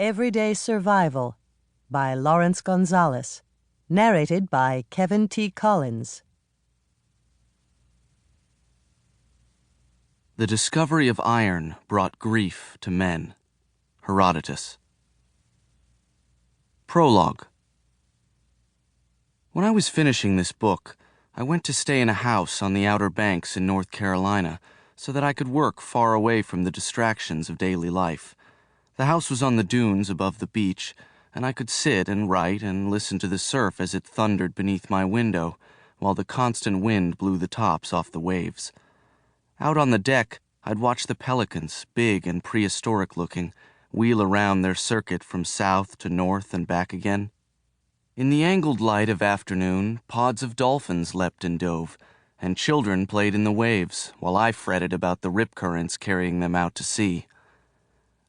Everyday Survival by Laurence Gonzales. Narrated by Kevin T. Collins. The discovery of iron brought grief to men. Herodotus. Prologue. When I was finishing this book, I went to stay in a house on the Outer Banks in North Carolina so that I could work far away from the distractions of daily life. The house was on the dunes above the beach, and I could sit and write and listen to the surf as it thundered beneath my window, while the constant wind blew the tops off the waves. Out on the deck, I'd watch the pelicans, big and prehistoric-looking, wheel around their circuit from south to north and back again. In the angled light of afternoon, pods of dolphins leapt and dove, and children played in the waves, while I fretted about the rip currents carrying them out to sea.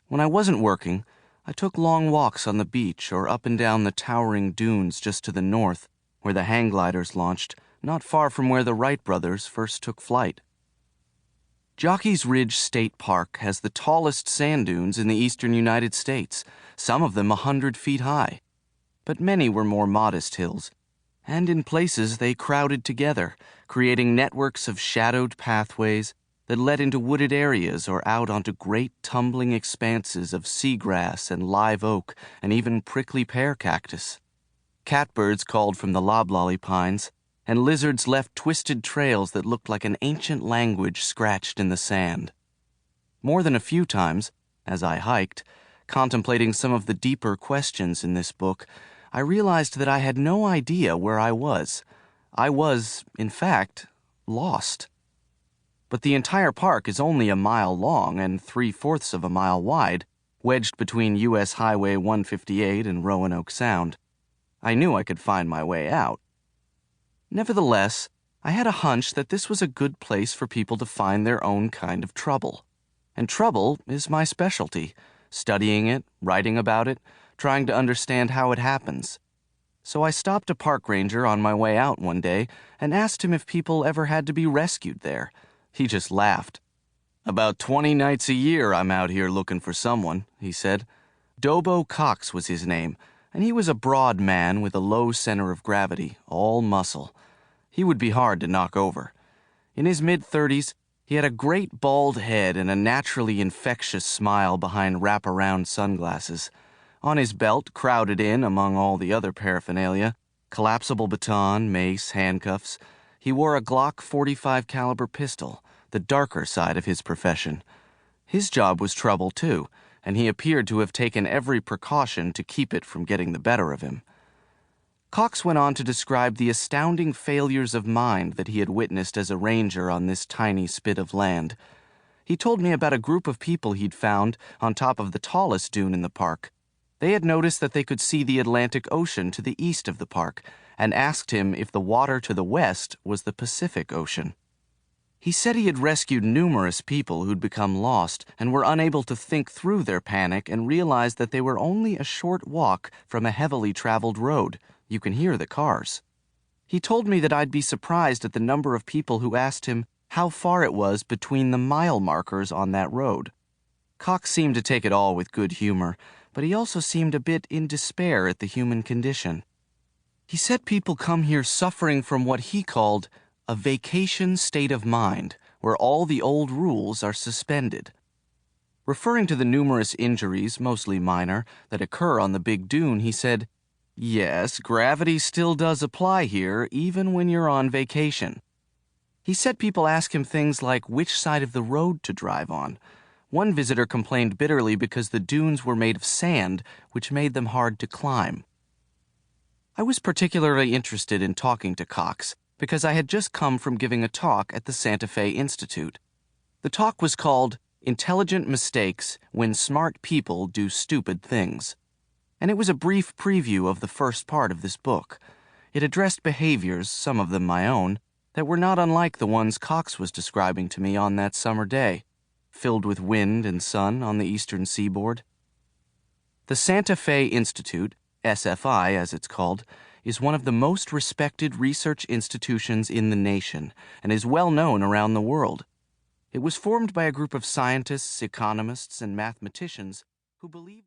When I wasn't working, I took long walks on the beach or up and down the towering dunes just to the north, where the hang gliders launched, not far from where the Wright brothers first took flight. Jockey's Ridge State Park has the tallest sand dunes in the eastern United States, some of them 100 feet high. But many were more modest hills, and in places they crowded together, creating networks of shadowed pathways that led into wooded areas or out onto great tumbling expanses of seagrass and live oak and even prickly pear cactus. Catbirds called from the loblolly pines, and lizards left twisted trails that looked like an ancient language scratched in the sand. More than a few times, as I hiked, contemplating some of the deeper questions in this book, I realized that I had no idea where I was. I was, in fact, lost. But the entire park is only a mile long and 3/4 of a mile wide, wedged between U.S. Highway 158 and Roanoke Sound. I knew I could find my way out. Nevertheless, I had a hunch that this was a good place for people to find their own kind of trouble. And trouble is my specialty, studying it, writing about it, trying to understand how it happens. So I stopped a park ranger on my way out one day and asked him if people ever had to be rescued there. He just laughed. "About 20 nights a year I'm out here looking for someone," he said. Dobo Cox was his name, and he was a broad man with a low center of gravity, all muscle. He would be hard to knock over. In his mid-30s, he had a great bald head and a naturally infectious smile behind wraparound sunglasses. On his belt, crowded in among all the other paraphernalia, collapsible baton, mace, handcuffs, he wore a Glock 45 caliber pistol, the darker side of his profession. His job was trouble too, and he appeared to have taken every precaution to keep it from getting the better of him. Cox went on to describe the astounding failures of mind that he had witnessed as a ranger on this tiny spit of land. He told me about a group of people he'd found on top of the tallest dune in the park. They had noticed that they could see the Atlantic Ocean to the east of the park, and asked him if the water to the west was the Pacific Ocean. He said he had rescued numerous people who'd become lost and were unable to think through their panic and realized that they were only a short walk from a heavily traveled road. You can hear the cars. He told me that I'd be surprised at the number of people who asked him how far it was between the mile markers on that road. Cox seemed to take it all with good humor, but he also seemed a bit in despair at the human condition. He said people come here suffering from what he called a vacation state of mind, where all the old rules are suspended. Referring to the numerous injuries, mostly minor, that occur on the big dune, he said, "Yes, gravity still does apply here, even when you're on vacation." He said people ask him things like which side of the road to drive on. One visitor complained bitterly because the dunes were made of sand, which made them hard to climb. I was particularly interested in talking to Cox because I had just come from giving a talk at the Santa Fe Institute. The talk was called "Intelligent Mistakes When Smart People Do Stupid Things," and it was a brief preview of the first part of this book. It addressed behaviors, some of them my own, that were not unlike the ones Cox was describing to me on that summer day, filled with wind and sun on the eastern seaboard. The Santa Fe Institute, SFI as it's called, is one of the most respected research institutions in the nation and is well known around the world. It was formed by a group of scientists, economists, and mathematicians who believed